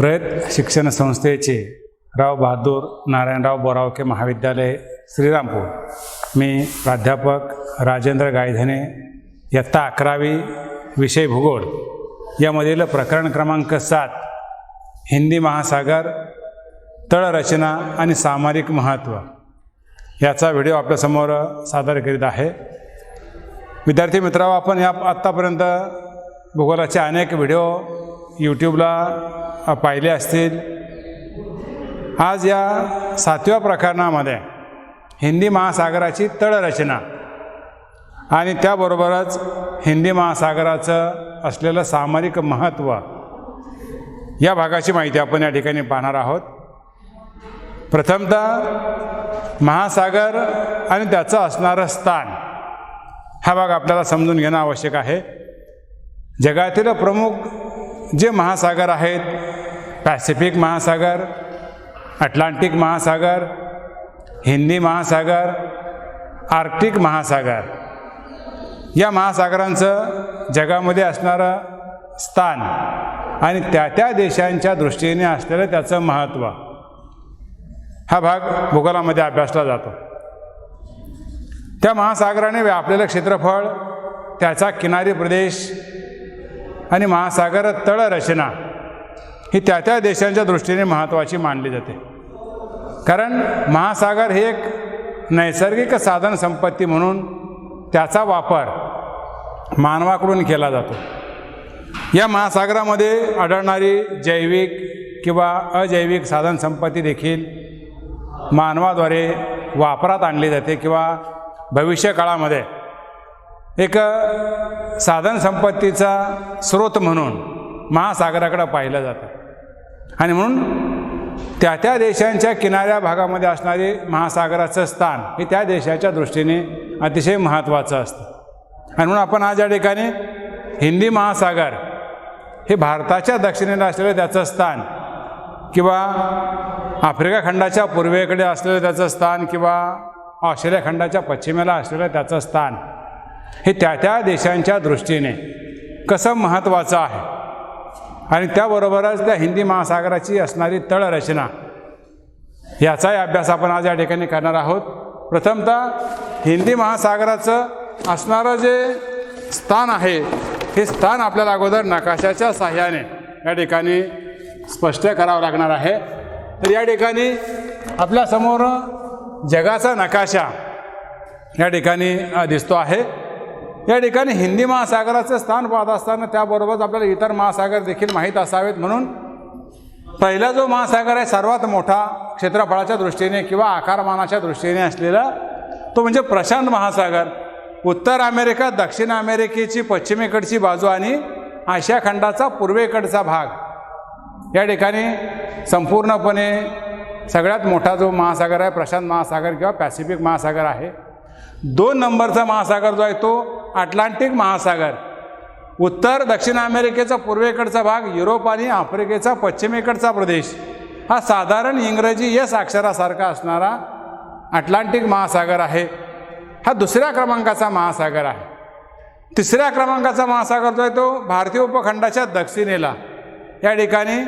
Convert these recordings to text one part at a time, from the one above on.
रयत शिक्षण संस्थेचे राव बहादूर नारायणराव बोरावके महाविद्यालय श्रीरामपूर। मी प्राध्यापक राजेंद्र गायधने, इयत्ता 11वी, विषय भूगोल यामधील प्रकरण क्रमांक 7 हिंदी महासागर, तळरचना आणि सामरिक महत्त्व याचा व्हिडिओ आपल्यासमोर सादर करीत आहे। विद्यार्थी मित्रांनो, आपण आत्तापर्यंत भूगोलाचे अनेक व्हिडिओ यूट्यूबला पाहिले असतील। आज या 7व्या प्रकरणामध्ये हिंदी महासागराची तळरचना आणि त्याबरोबरच हिंदी महासागराचं असलेलं सामरिक महत्त्व या भागाची माहिती आपण या ठिकाणी पाहणार आहोत। प्रथमतः महासागर आणि त्याचं असणारं स्थान हा भाग आपल्याला समजून घेणं आवश्यक आहे। जगातील प्रमुख जे महासागर आहेत, पॅसिफिक महासागर, अटलांटिक महासागर, हिंदी महासागर, आर्क्टिक महासागर, या महासागरांचं जगामध्ये असणारं स्थान आणि त्या देशांच्या दृष्टीने असलेलं त्याचं महत्त्व हा भाग भूगोलामध्ये अभ्यासला जातो। त्या महासागराने व्यापलेलं क्षेत्रफळ, त्याचा किनारी प्रदेश आणि महासागर तळरचना ही त्या देशांच्या दृष्टीने महत्त्वाची मानली जाते। कारण महासागर हे एक नैसर्गिक साधन संपत्ती म्हणून त्याचा वापर मानवाकडून केला जातो। या महासागरामध्ये आढळणारी जैविक किंवा अजैविक साधन संपत्ती देखील मानवाद्वारे वापरात आणली जाते किंवा भविष्य काळामध्ये एक साधन संपत्तीचा स्रोत म्हणून महासागराकडे पाहिलं जातं। आणि म्हणून त्या देशांच्या किनाऱ्या भागामध्ये असणारे महासागराचं स्थान हे त्या देशाच्या दृष्टीने अतिशय महत्त्वाचं असतं। आणि म्हणून आपण आज या ठिकाणी हिंदी महासागर हे भारताच्या दक्षिणेला असलेलं त्याचं स्थान किंवा आफ्रिका खंडाच्या पूर्वेकडे असलेलं त्याचं स्थान किंवा ऑस्ट्रेलिया खंडाच्या पश्चिमेला असलेलं त्याचं स्थान हे त्या देशांच्या दृष्टीने कसं महत्त्वाचं आहे आणि त्याबरोबरच त्या हिंदी महासागराची असणारी तळरचना याचाही अभ्यास आपण आज या ठिकाणी करणार आहोत। प्रथमतः हिंदी महासागराचं असणारं जे स्थान आहे हे स्थान आपल्याला अगोदर नकाशाच्या साहाय्याने या ठिकाणी स्पष्ट करावं लागणार आहे। तर या ठिकाणी आपल्यासमोर जगाचा नकाशा या ठिकाणी दिसतो आहे। या ठिकाणी हिंदी महासागराचं स्थान पाहत असताना त्याबरोबर आपल्याला इतर महासागर देखील माहीत असावेत। म्हणून पहिला जो महासागर आहे सर्वात मोठा क्षेत्रफळाच्या दृष्टीने किंवा आकारमानाच्या दृष्टीने असलेला तो म्हणजे प्रशांत महासागर। उत्तर अमेरिका, दक्षिण अमेरिकेची पश्चिमेकडची बाजू आणि आशिया खंडाचा पूर्वेकडचा भाग या ठिकाणी संपूर्णपणे सगळ्यात मोठा जो महासागर आहे प्रशांत महासागर किंवा पॅसिफिक महासागर आहे। 2 नंबरचा महासागर जो आहे तो अटलांटिक महासागर। उत्तर दक्षिण अमेरिकेचा पूर्वेकडचा भाग, युरोप आणि आफ्रिकेचा पश्चिमेकडचा प्रदेश हा साधारण इंग्रजी एस अक्षरासारखा असणारा अटलांटिक महासागर आहे। हा 2ऱ्या क्रमांकाचा महासागर आहे। 3ऱ्या क्रमांकाचा महासागर जो आहे तो भारतीय उपखंडाच्या दक्षिणेला या ठिकाणी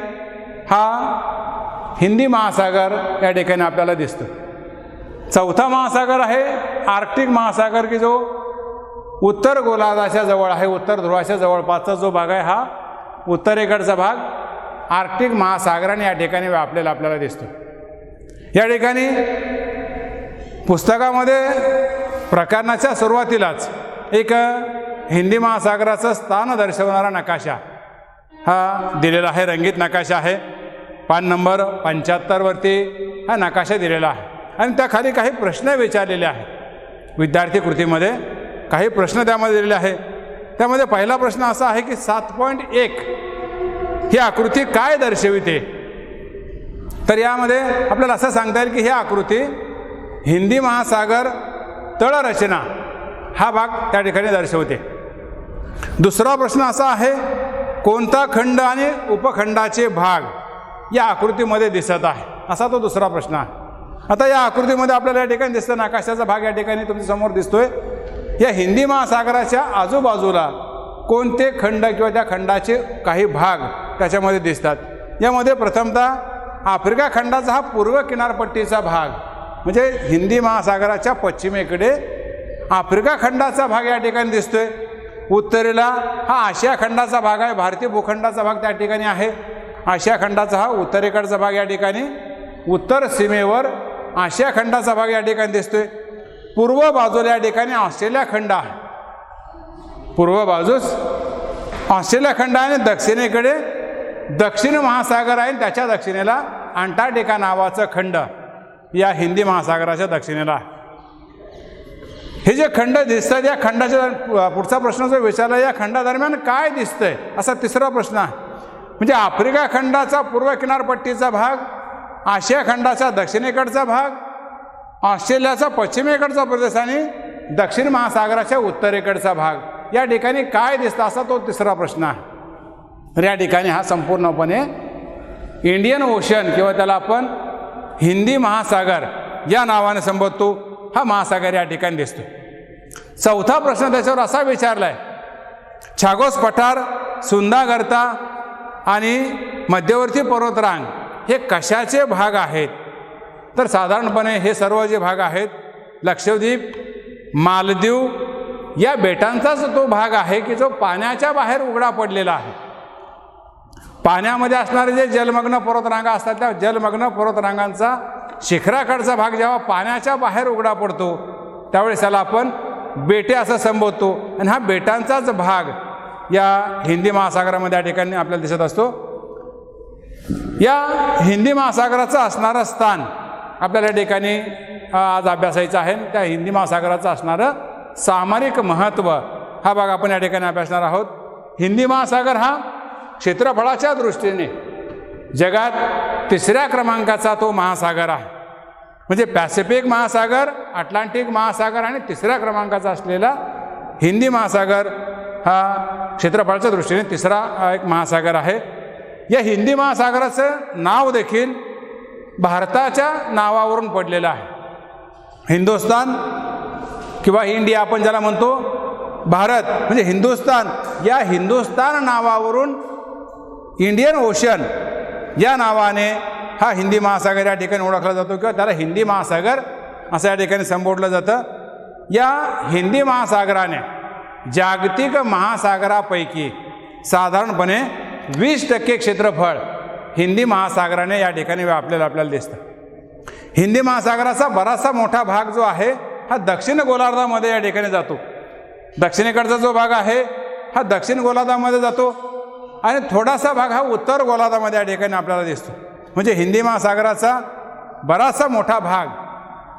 हा हिंदी महासागर या ठिकाणी आपल्याला दिसतो। 4था महासागर आहे आर्क्टिक महासागर की जो उत्तर गोलार्धाच्या जवळ आहे, उत्तर ध्रुवाच्या जवळपासचा जो भाग आहे हा उत्तरेकडचा भाग आर्क्टिक महासागराने या ठिकाणी व्यापलेला आपल्याला दिसतो। या ठिकाणी पुस्तकामध्ये प्रकरणाच्या सुरुवातीलाच एक हिंदी महासागराचं स्थान दर्शवणारा नकाशा हा दिलेला आहे, रंगीत नकाशा आहे। पान नंबर 75 वरती हा नकाशा दिलेला आहे आणि त्याखाली काही प्रश्न विचारलेले आहेत। विद्यार्थी कृतीमध्ये काही प्रश्न त्यामध्ये दिलेले आहे। त्यामध्ये पहिला प्रश्न असा आहे की 7.1 ही आकृती काय दर्शविते? तर यामध्ये आपल्याला असं सांगता येईल की ही आकृती हिंदी महासागर तळरचना हा भाग त्या ठिकाणी दर्शवते। दुसरा प्रश्न असा आहे, कोणता खंड आणि उपखंडाचे भाग या आकृतीमध्ये दिसत आहे? असा तो दुसरा प्रश्न आहे। आता या आकृतीमध्ये आपल्याला या ठिकाणी दिसतं नकाशाचा भाग या ठिकाणी तुमच्यासमोर दिसतोय। या हिंदी महासागराच्या आजूबाजूला कोणते खंड किंवा त्या खंडाचे काही भाग त्याच्यामध्ये दिसतात यामध्ये प्रथमतः आफ्रिका खंडाचा हा पूर्व किनारपट्टीचा भाग, म्हणजे हिंदी महासागराच्या पश्चिमेकडे आफ्रिका खंडाचा भाग या ठिकाणी दिसतोय. उत्तरेला हा आशिया खंडाचा भाग आहे, भारतीय भूखंडाचा भाग त्या ठिकाणी आहे. आशिया खंडाचा हा उत्तरेकडचा भाग या ठिकाणी, उत्तर सीमेवर आशिया खंडाचा भाग या ठिकाणी दिसतोय. पूर्व बाजूला या ठिकाणी ऑस्ट्रेलिया खंड आहे, पूर्व बाजूस ऑस्ट्रेलिया खंड आहे आणि दक्षिणेकडे दक्षिण महासागर आहे. त्याच्या दक्षिणेला अंटार्क्टिका नावाचं खंड या हिंदी महासागराच्या दक्षिणेला आहे. हे जे खंड दिसतात या खंडाच्या पुढचा प्रश्न जो विचारला, या खंडादरम्यान काय दिसतंय असा तिसरा प्रश्न आहे. म्हणजे आफ्रिका खंडाचा पूर्व किनारपट्टीचा भाग, आशिया खंडाचा दक्षिणेकडचा भाग, ऑस्ट्रेलियाचा पश्चिमेकडचा प्रदेश आणि दक्षिण महासागराच्या उत्तरेकडचा भाग या ठिकाणी काय दिसतं असा तो तिसरा प्रश्न आहे. तर या ठिकाणी हा संपूर्णपणे इंडियन ओशन किंवा त्याला आपण हिंदी महासागर या नावाने संबोधतो, हा महासागर या ठिकाणी दिसतो. चौथा प्रश्न त्याच्यावर असा विचारला आहे, छागोस पठार, सुंदागर्ता आणि मध्यवर्ती पर्वतरांग हे कशाचे भाग आहेत? तर साधारणपणे हे सर्व जे भाग आहेत लक्षद्वीप, मालदीव या बेटांचाच तो भाग आहे की जो पाण्याच्या बाहेर उघडा पडलेला आहे. पाण्यामध्ये असणारे जे जलमग्न पर्वतरांगा असतात त्या जलमग्न पर्वतरांगांचा शिखराकडचा भाग जेव्हा पाण्याच्या बाहेर उघडा पडतो त्यावेळेस त्याला आपण बेटे असं संबोधतो. आणि हा बेटांचाच भाग या हिंदी महासागरामध्ये या ठिकाणी आपल्याला दिसत असतो. या हिंदी महासागराचं असणारं स्थान आपल्याला या ठिकाणी आज अभ्यासायचं आहे. त्या हिंदी महासागराचं असणारं सामरिक महत्त्व हा भाग आपण या ठिकाणी अभ्यासणार आहोत. हिंदी महासागर हा क्षेत्रफळाच्या दृष्टीने जगात तिसऱ्या क्रमांकाचा तो महासागर आहे. म्हणजे पॅसिफिक महासागर, अटलांटिक महासागर आणि तिसऱ्या क्रमांकाचा असलेला हिंदी महासागर हा क्षेत्रफळाच्या दृष्टीने तिसरा एक महासागर आहे. या हिंदी महासागराचं नाव देखील भारताच्या नावावरून पडलेलं आहे. हिंदुस्तान किंवा इंडिया आपण ज्याला म्हणतो, भारत म्हणजे हिंदुस्तान, या हिंदुस्तान नावावरून इंडियन ओशन या नावाने हा हिंदी महासागर या ठिकाणी ओळखला जातो किंवा त्याला हिंदी महासागर असं या ठिकाणी संबोधलं जातं. या हिंदी महासागराने जागतिक महासागरापैकी साधारणपणे 20% क्षेत्रफळ हिंदी महासागराने या ठिकाणी व्यापलेलं आपल्याला दिसतं. हिंदी महासागराचा बराचसा मोठा भाग जो आहे हा दक्षिण गोलार्धामध्ये या ठिकाणी जातो. दक्षिणेकडचा जो भाग आहे हा दक्षिण गोलार्धामध्ये जातो आणि थोडासा भाग हा उत्तर गोलार्धामध्ये या ठिकाणी आपल्याला दिसतो. म्हणजे हिंदी महासागराचा बराचसा मोठा भाग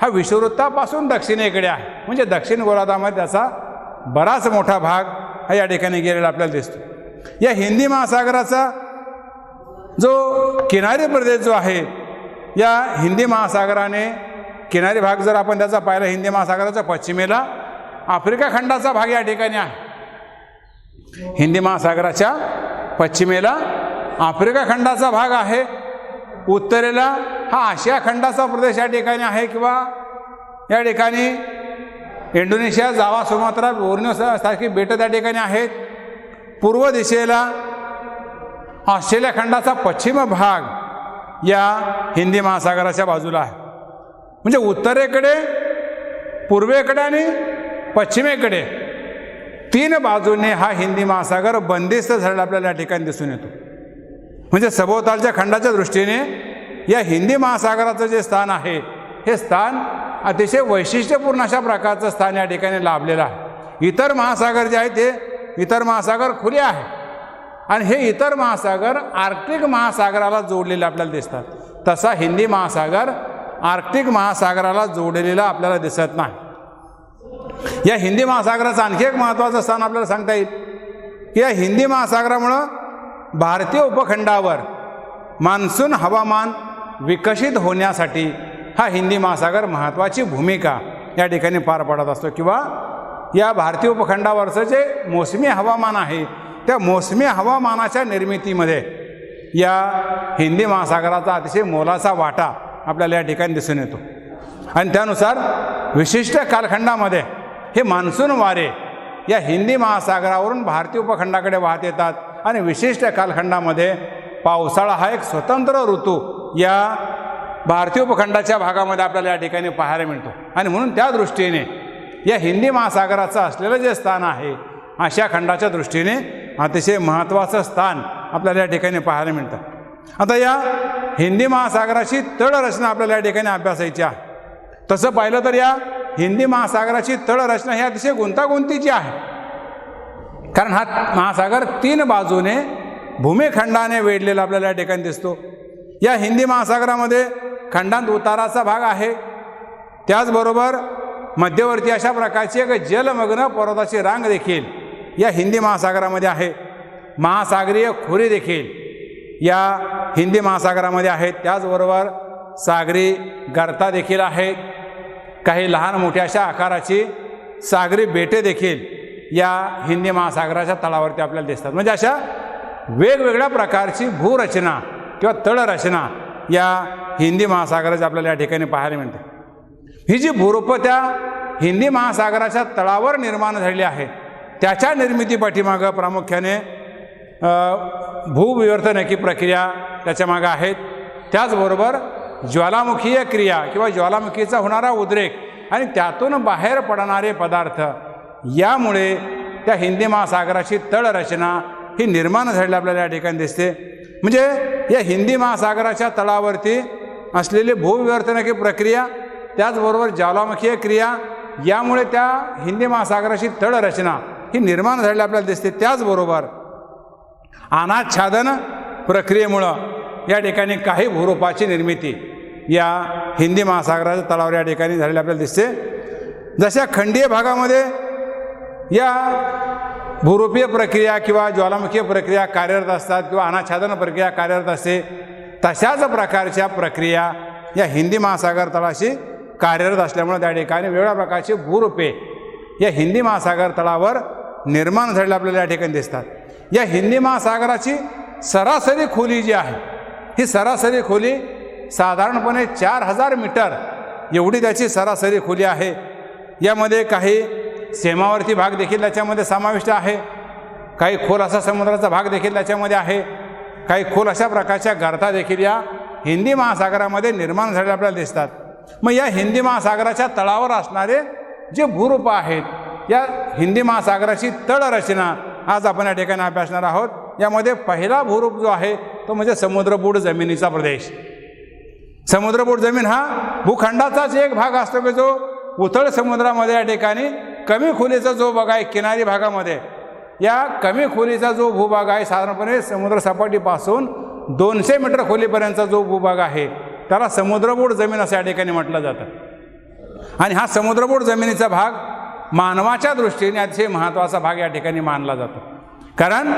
हा विषुववृत्तापासून दक्षिणेकडे आहे. म्हणजे दक्षिण गोलार्धामध्ये त्याचा बराच मोठा भाग हा या ठिकाणी गेलेला आपल्याला दिसतो. या हिंदी महासागराचा जो किनारी प्रदेश जो आहे, या हिंदी महासागराने किनारी भाग जर आपण त्याचा पाहिला, हिंदी महासागराच्या पश्चिमेला आफ्रिका खंडाचा भाग या ठिकाणी आहे. हिंदी महासागराच्या पश्चिमेला आफ्रिका खंडाचा भाग आहे. उत्तरेला हा आशिया खंडाचा प्रदेश या ठिकाणी आहे किंवा या ठिकाणी इंडोनेशिया, जावा, सुमात्रा, बोर्नियो सारखी बेटं त्या ठिकाणी आहेत. पूर्व दिशेला ऑस्ट्रेलिया खंडाचा पश्चिम भाग या हिंदी महासागराच्या बाजूला आहे. म्हणजे उत्तरेकडे, पूर्वेकडे आणि पश्चिमेकडे 3 बाजूने हा हिंदी महासागर बंदिस्त झालेला आपल्याला या ठिकाणी दिसून येतो. म्हणजे सभोवतालच्या खंडाच्या दृष्टीने या हिंदी महासागराचं जे स्थान आहे हे स्थान अतिशय वैशिष्ट्यपूर्ण अशा प्रकारचं स्थान या ठिकाणी लाभलेलं आहे. इतर महासागर जे आहेत ते इतर महासागर खुले आहे आणि हे इतर महासागर आर्क्टिक महासागराला जोडलेले आपल्याला दिसतात. तसा हिंदी महासागर आर्क्टिक महासागराला जोडलेला आपल्याला दिसत नाही. या हिंदी महासागराचं आणखी एक महत्त्वाचं स्थान आपल्याला सांगता येईल की या हिंदी महासागरामुळं भारतीय उपखंडावर मान्सून हवामान विकसित होण्यासाठी हा हिंदी महासागर महत्त्वाची भूमिका या ठिकाणी पार पडत असतो. किंवा या भारतीय उपखंडावरचं जे मोसमी हवामान आहे त्या मोसमी हवामानाच्या निर्मितीमध्ये या हिंदी महासागराचा अतिशय मोलाचा वाटा आपल्याला या ठिकाणी दिसून येतो. आणि त्यानुसार विशिष्ट कालखंडामध्ये हे मान्सून वारे या हिंदी महासागरावरून भारतीय उपखंडाकडे वाहत येतात आणि विशिष्ट कालखंडामध्ये पावसाळा हा एक स्वतंत्र ऋतू या भारतीय उपखंडाच्या भागामध्ये आपल्याला या ठिकाणी पाहायला मिळतो. आणि म्हणून त्या दृष्टीने या हिंदी महासागराचं असलेलं जे स्थान आहे आशिया खंडाच्या दृष्टीने अतिशय महत्त्वाचं स्थान आपल्याला या ठिकाणी पाहायला मिळतं. आता या हिंदी महासागराची तळरचना आपल्याला या ठिकाणी अभ्यासायची आहे. तसं पाहिलं तर या हिंदी महासागराची तळरचना ही अतिशय गुंतागुंतीची आहे. कारण हा महासागर 3 बाजूने भूमिखंडाने वेढलेला आपल्याला या ठिकाणी दिसतो. या हिंदी महासागरामध्ये खंडांत उताराचा भाग आहे. त्याचबरोबर मध्यवर्ती अशा प्रकारची एक जलमग्न पर्वताची रांग देखील या हिंदी महासागरामध्ये आहे. महासागरीय खोरी देखील या हिंदी महासागरामध्ये आहेत. त्याचबरोबर सागरी गर्ता देखील आहेत. काही लहान मोठ्या अशा आकाराची सागरी बेटे देखील या हिंदी महासागराच्या तळावरती आपल्याला दिसतात. म्हणजे अशा वेगवेगळ्या प्रकारची भूरचना किंवा तळरचना या हिंदी महासागराची आपल्याला या ठिकाणी पाहायला मिळते. ही जी भूरूपं त्या हिंदी महासागराच्या तळावर निर्माण झालेली आहे त्याच्या निर्मिती पाठीमागं प्रामुख्याने भूविवर्तनकी प्रक्रिया त्याच्यामागं आहेत. त्याचबरोबर ज्वालामुखीय क्रिया किंवा ज्वालामुखीचा होणारा उद्रेक आणि त्यातून बाहेर पडणारे पदार्थ यामुळे त्या हिंदी महासागराची तळरचना ही निर्माण झालेली आपल्याला या ठिकाणी दिसते. म्हणजे या हिंदी महासागराच्या तळावरती असलेली भूविवर्तनकी प्रक्रिया त्याचबरोबर ज्वालामुखीय क्रिया यामुळे त्या हिंदी महासागराची तळरचना ही निर्माण झालेली आपल्याला दिसते. त्याचबरोबर अनाच्छादन प्रक्रियेमुळं या ठिकाणी काही भूरूपाची निर्मिती या हिंदी महासागराच्या तळावर या ठिकाणी झालेली आपल्याला दिसते. जशा खंडीय भागामध्ये या भूरूपीय प्रक्रिया किंवा ज्वालामुखीय प्रक्रिया कार्यरत असतात किंवा अनाच्छादन प्रक्रिया कार्यरत असते तशाच प्रकारच्या प्रक्रिया या हिंदी महासागर तळाशी कार्यरत असल्यामुळे त्या ठिकाणी वेगवेगळ्या प्रकारची भूरूपे या हिंदी महासागर तळावर निर्माण झालेली आपल्याला या ठिकाणी दिसतात. या हिंदी महासागराची सरासरी खोली जी आहे ही सरासरी खोली साधारणपणे 4000 मीटर एवढी त्याची सरासरी खोली आहे. यामध्ये काही सीमावर्ती भाग देखील त्याच्यामध्ये समाविष्ट आहे. काही खोल असा समुद्राचा भाग देखील त्याच्यामध्ये आहे. काही खोल अशा प्रकारच्या गर्ता देखील या हिंदी महासागरामध्ये निर्माण झालेल्या आपल्याला दिसतात. मग या हिंदी महासागराच्या तळावर असणारे जे भूरूप आहेत या हिंदी महासागराची तळरचना आज आपण या ठिकाणी अभ्यासणार आहोत. यामध्ये पहिला भूरूप जो आहे तो म्हणजे समुद्रबूड जमिनीचा प्रदेश. समुद्रबूड जमीन हा भूखंडाचाच एक भाग असतो की जो उथळ समुद्रामध्ये या ठिकाणी कमी खोलीचा जो भाग आहे किनारी भागामध्ये या कमी खोलीचा जो भूभाग आहे साधारणपणे समुद्रसपाटीपासून 200 मीटर खोलीपर्यंतचा जो भूभाग आहे त्याला समुद्रबूड जमीन असं या ठिकाणी म्हटलं जातं. आणि हा समुद्रबूड जमिनीचा भाग मानवाच्या दृष्टीने अतिशय महत्त्वाचा भाग या ठिकाणी मानला जातो. कारण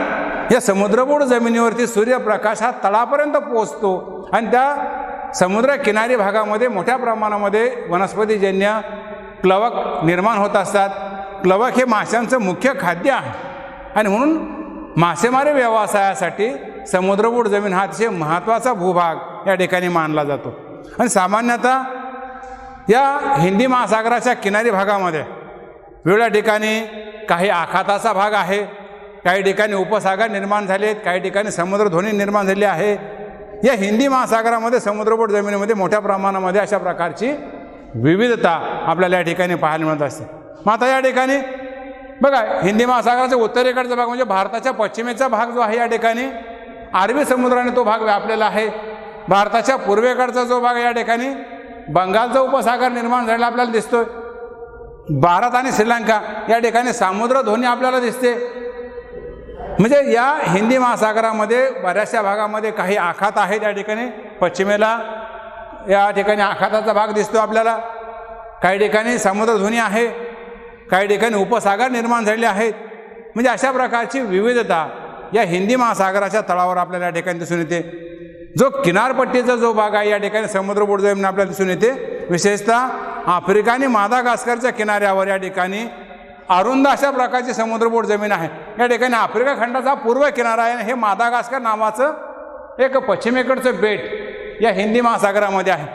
या समुद्रबूड जमिनीवरती सूर्यप्रकाश हा तळापर्यंत पोहोचतो आणि त्या समुद्र किनारी भागामध्ये मोठ्या प्रमाणामध्ये वनस्पतीजन्य प्लवक निर्माण होत असतात. प्लवक हे माशांचं मुख्य खाद्य आहे आणि म्हणून मासेमारी व्यवसायासाठी समुद्रबूड जमीन हा अतिशय महत्त्वाचा भूभाग या ठिकाणी मानला जातो. आणि सामान्यतः या हिंदी महासागराच्या किनारी भागामध्ये वेगवेगळ्या ठिकाणी काही आखाताचा भाग आहे, काही ठिकाणी उपसागर निर्माण झाले आहेत, काही ठिकाणी समुद्रधोनी निर्माण झाली आहे. या हिंदी महासागरामध्ये समुद्रबूड जमिनीमध्ये मोठ्या प्रमाणामध्ये अशा प्रकारची विविधता आपल्याला या ठिकाणी पाहायला मिळत असते. मग आता या ठिकाणी बघा हिंदी महासागराचा उत्तरेकडचा भाग म्हणजे भारताच्या पश्चिमेचा भाग जो आहे या ठिकाणी अरबी समुद्राने तो भाग व्यापलेला आहे. भारताच्या पूर्वेकडचा जो भाग या ठिकाणी बंगालचा उपसागर निर्माण झालेला आपल्याला दिसतोय. भारत आणि श्रीलंका या ठिकाणी समुद्रधोनी आपल्याला दिसते. म्हणजे या हिंदी महासागरामध्ये बऱ्याचशा भागामध्ये काही आखात आहेत. या ठिकाणी पश्चिमेला या ठिकाणी आखाताचा भाग दिसतो आपल्याला. काही ठिकाणी समुद्रधोनी आहे, काही ठिकाणी उपसागर निर्माण झालेले आहेत. म्हणजे अशा प्रकारची विविधता या हिंदी महासागराच्या तळावर आपल्याला या ठिकाणी दिसून येते. जो किनारपट्टीचा जो भाग आहे या ठिकाणी समुद्रबूड जमीन आपल्याला दिसून येते. विशेषतः आफ्रिका आणि मादागास्करच्या किनाऱ्यावर या ठिकाणी अरुंद अशा प्रकारची समुद्रबूड जमीन आहे. या ठिकाणी आफ्रिका खंडाचा पूर्व किनारा आहे. हे मादागास्कर नावाचं एक पश्चिमेकडचं बेट या हिंदी महासागरामध्ये आहे.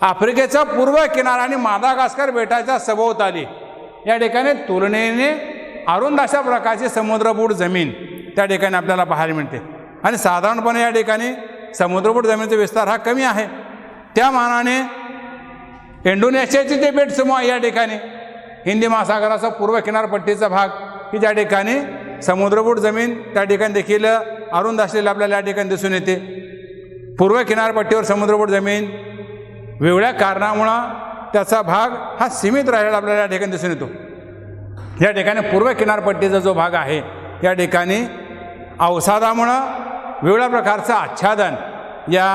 आफ्रिकेचा पूर्व किनारा आणि मादागास्कर बेटाच्या सभोवताली या ठिकाणी तुलनेने अरुंद अशा प्रकारची समुद्रबूड जमीन त्या ठिकाणी आपल्याला पाहायला मिळते. आणि साधारणपणे या ठिकाणी समुद्रपूर जमिनीचा विस्तार हा कमी आहे. त्या मानाने इंडोनेशियाचे जे बेट समूह आहे या ठिकाणी हिंदी महासागराचा पूर्व किनारपट्टीचा भाग की ज्या ठिकाणी समुद्रपूर जमीन त्या ठिकाणी देखील अरुंद असलेलं आपल्याला या ठिकाणी दिसून येते. पूर्व किनारपट्टीवर समुद्रपूर जमीन वेगळ्या कारणामुळं त्याचा भाग हा सीमित राहिलेला आपल्याला या ठिकाणी दिसून येतो. या ठिकाणी पूर्व किनारपट्टीचा जो भाग आहे या ठिकाणी अवसादामुळं वेगळ्या प्रकारचं आच्छादन या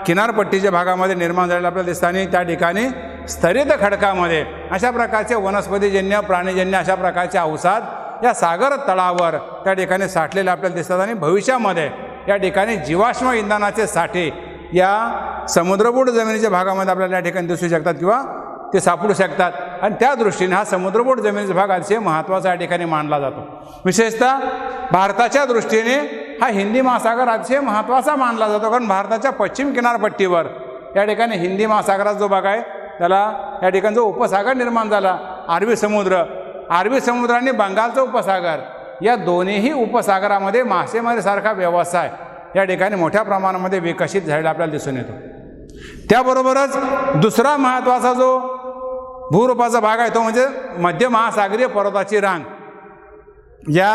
किनारपट्टीच्या भागामध्ये निर्माण झालेलं आपल्याला दिसतं आणि त्या ठिकाणी स्तरित खडकामध्ये अशा प्रकारचे वनस्पतीजन्य प्राणीजन्य अशा प्रकारचे अवसाद या सागर तळावर त्या ठिकाणी साठलेले आपल्याला दिसतात. आणि भविष्यामध्ये या ठिकाणी जीवाश्म इंधनाचे साठे या समुद्रपूर जमिनीच्या भागामध्ये आपल्याला या ठिकाणी दिसू शकतात किंवा ते सापडू शकतात. आणि त्या दृष्टीने हा समुद्रपूर जमिनीचा भाग अतिशय महत्त्वाचा या ठिकाणी मानला जातो. विशेषतः भारताच्या दृष्टीने हा हिंदी महासागर अतिशय महत्त्वाचा मानला जातो, कारण भारताच्या पश्चिम किनारपट्टीवर या ठिकाणी हिंदी महासागराचा जो भाग आहे त्याला या ठिकाणी जो उपसागर निर्माण झाला अरबी समुद्र आणि बंगालचा उपसागर या दोन्हीही उपसागरामध्ये मासेमारीसारखा व्यवसाय या ठिकाणी मोठ्या प्रमाणामध्ये विकसित झालेला आपल्याला दिसून येतो. त्याबरोबरच दुसरा महत्त्वाचा जो भूरूपाचा भाग आहे तो म्हणजे मध्य महासागरीय पर्वताची रांग. या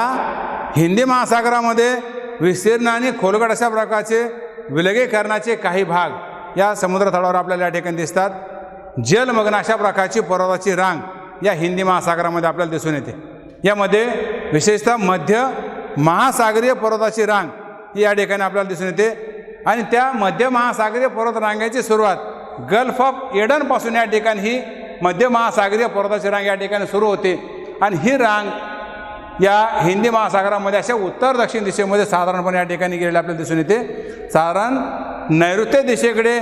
हिंदी महासागरामध्ये विस्तीर्ण आणि खोलगट अशा प्रकारचे विलगीकरणाचे काही भाग या समुद्रतळावर आपल्याला या ठिकाणी दिसतात. जलमग्न अशा प्रकारची पर्वताची रांग या हिंदी महासागरामध्ये आपल्याला दिसून येते. यामध्ये विशेषतः मध्य महासागरीय पर्वताची रांग या ठिकाणी आपल्याला दिसून येते. आणि त्या मध्य महासागरीय पर्वत रांगेची सुरुवात गल्फ ऑफ एडनपासून या ठिकाणी ही मध्य महासागरीय पर्वताची रांग या ठिकाणी सुरू होते. आणि ही रांग या हिंदी महासागरामध्ये अशा उत्तर दक्षिण दिशेमध्ये साधारणपणे या ठिकाणी गेलेली आपल्याला दिसून येते. साधारण नैऋत्य दिशेकडे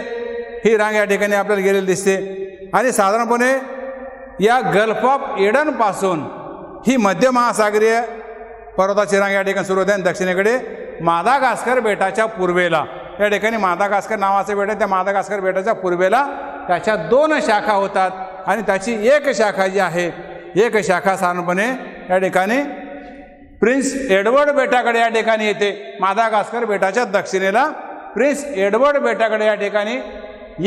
ही रांग या ठिकाणी आपल्याला गेलेली दिसते. आणि साधारणपणे या गल्फ ऑफ एडनपासून ही मध्य महासागरीय पर्वताची रांग या ठिकाणी सुरू होते. आणि दक्षिणेकडे मादागास्कर बेटाच्या पूर्वेला या ठिकाणी मादागास्कर नावाचं बेट आहे. त्या मादागास्कर बेटाच्या पूर्वेला त्याच्या 2 शाखा होतात. आणि त्याची एक शाखा जी आहे एक शाखा साधारणपणे या ठिकाणी प्रिन्स एडवर्ड बेटाकडे या ठिकाणी येते. मादागास्कर बेटाच्या दक्षिणेला प्रिन्स एडवर्ड बेटाकडे या ठिकाणी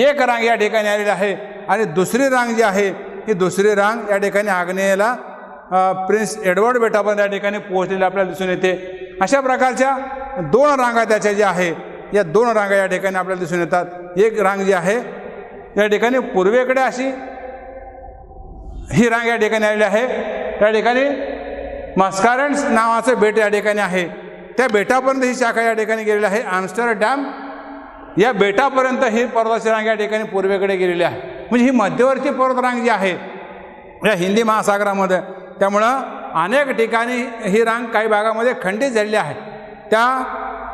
एक रांग या ठिकाणी आलेली आहे. आणि दुसरी रांग जी आहे ही दुसरी रांग या ठिकाणी आग्नेयेला प्रिन्स एडवर्ड बेटापर्यंत या ठिकाणी पोहोचलेली आपल्याला दिसून येते. अशा प्रकारच्या 2 रांगा त्याच्या ज्या आहे या 2 रांगा या ठिकाणी आपल्याला दिसून येतात. एक रांग जी आहे या ठिकाणी पूर्वेकडे अशी ही रांग या ठिकाणी आलेली आहे. त्या ठिकाणी मस्कारन्स नावाचं बेट या ठिकाणी आहे. त्या बेटापर्यंत ही शाखा या ठिकाणी गेलेली आहे. आम्स्टरडॅम या बेटापर्यंत ही पर्वताची रांग या ठिकाणी पूर्वेकडे गेलेली आहे. म्हणजे ही मध्यवर्ती पर्वतरांग जी आहे या हिंदी महासागरामध्ये, त्यामुळं अनेक ठिकाणी ही रांग काही भागामध्ये खंडित झालेली आहे. त्या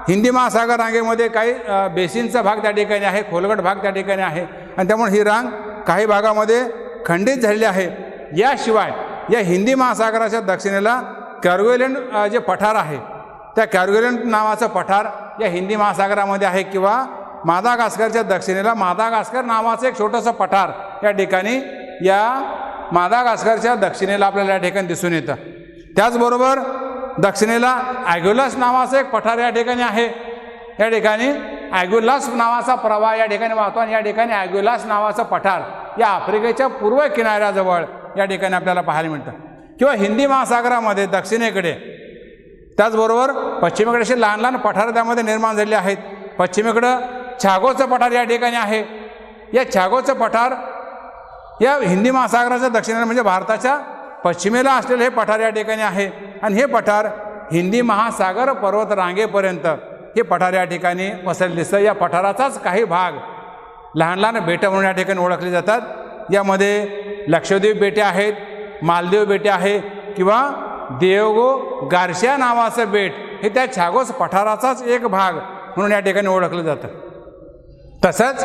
हिंदी महासागर रांगेमध्ये काही बेसिनचा भाग त्या ठिकाणी आहे, खोलगट भाग त्या ठिकाणी आहे. आणि त्यामुळे ही रांग काही भागामध्ये खंडित झालेली आहे. याशिवाय या हिंदी महासागराच्या दक्षिणेला कॅर्गोलेंड जे पठार आहे त्या कॅर्गोलेंड नावाचं पठार या हिंदी महासागरामध्ये आहे. किंवा मादागास्करच्या दक्षिणेला मादागास्कर नावाचं एक छोटंसं पठार या ठिकाणी या मादागास्करच्या दक्षिणेला आपल्याला या ठिकाणी दिसून येतं. त्याचबरोबर दक्षिणेला ॲग्युलास नावाचं एक पठार या ठिकाणी आहे. या ठिकाणी ॲग्युलास नावाचा प्रवाह या ठिकाणी वाहतो. आणि या ठिकाणी ॲग्युलास नावाचं पठार या आफ्रिकेच्या पूर्व किनाऱ्याजवळ या ठिकाणी आपल्याला पाहायला मिळतं. किंवा हिंदी महासागरामध्ये दक्षिणेकडे त्याचबरोबर पश्चिमेकडे असे लहान लहान पठार त्यामध्ये निर्माण झालेले आहेत. पश्चिमेकडं छागोचं पठार या ठिकाणी आहे. या छागोचं पठार या हिंदी महासागराच्या दक्षिणेला म्हणजे भारताच्या पश्चिमेला असलेलं हे पठार या ठिकाणी आहे. आणि हे पठार हिंदी महासागर पर्वत रांगेपर्यंत हे पठार या ठिकाणी पसरले दिसतं. या पठाराचाच काही भाग लहान लहान बेटं म्हणून या ठिकाणी ओळखले जातात. यामध्ये लक्षद्वीप बेटे आहेत, मालदीव बेटे आहे किंवा दिएगो गार्सिया नावाचं बेट हे त्या छागोस पठाराचाच एक भाग म्हणून या ठिकाणी ओळखलं जातं. तसंच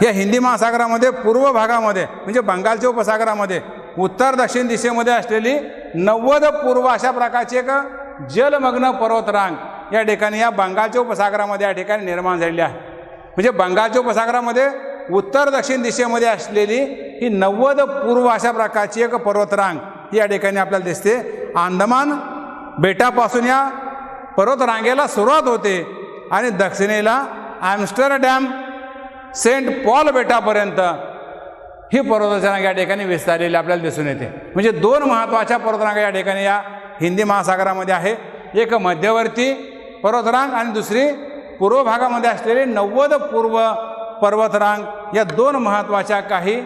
या हिंदी महासागरामध्ये पूर्व भागामध्ये म्हणजे बंगालच्या उपसागरामध्ये उत्तर दक्षिण दिशेमध्ये असलेली 90 पूर्व अशा प्रकारची एक जलमग्न पर्वतरांग या ठिकाणी या बंगालच्या उपसागरामध्ये या ठिकाणी निर्माण झालेली आहे. म्हणजे बंगालच्या उपसागरामध्ये उत्तर दक्षिण दिशेमध्ये असलेली ही 90 पूर्व अशा प्रकारची एक पर्वतरांग ही या ठिकाणी आपल्याला दिसते. अंदमान बेटापासून या पर्वतरांगेला सुरुवात होते आणि दक्षिणेला ॲम्स्टरडॅम सेंट पॉल बेटापर्यंत ही पर्वतरांग या ठिकाणी विस्तारलेली आपल्याला दिसून येते. म्हणजे दोन महत्त्वाच्या पर्वतरांगा या ठिकाणी या हिंदी महासागरामध्ये आहे. एक मध्यवर्ती पर्वतरांग आणि दुसरी पूर्व भागामध्ये असलेली 90 पूर्व पर्वतरांग, या दोन महत्त्वाच्या काही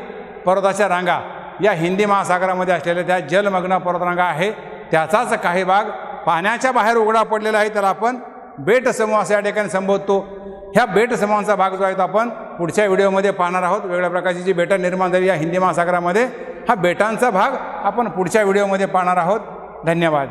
पर्वताच्या रांगा या हिंदी महासागरामध्ये असलेल्या त्या जलमग्न पर्वतरांगा आहे. त्याचाच काही भाग पाण्याच्या बाहेर उघडा पडलेला आहे, त्याला आपण बेट समूह असं या ठिकाणी संबोधतो. ह्या बेट समूहांचा भाग जो आहे तो आपण पुढच्या व्हिडिओमध्ये पाहणार आहोत. वेगवेगळ्या प्रकारची जी बेटं निर्माण झाली या हिंदी महासागरामध्ये, हा बेटांचा भाग आपण पुढच्या व्हिडिओमध्ये पाहणार आहोत. धन्यवाद.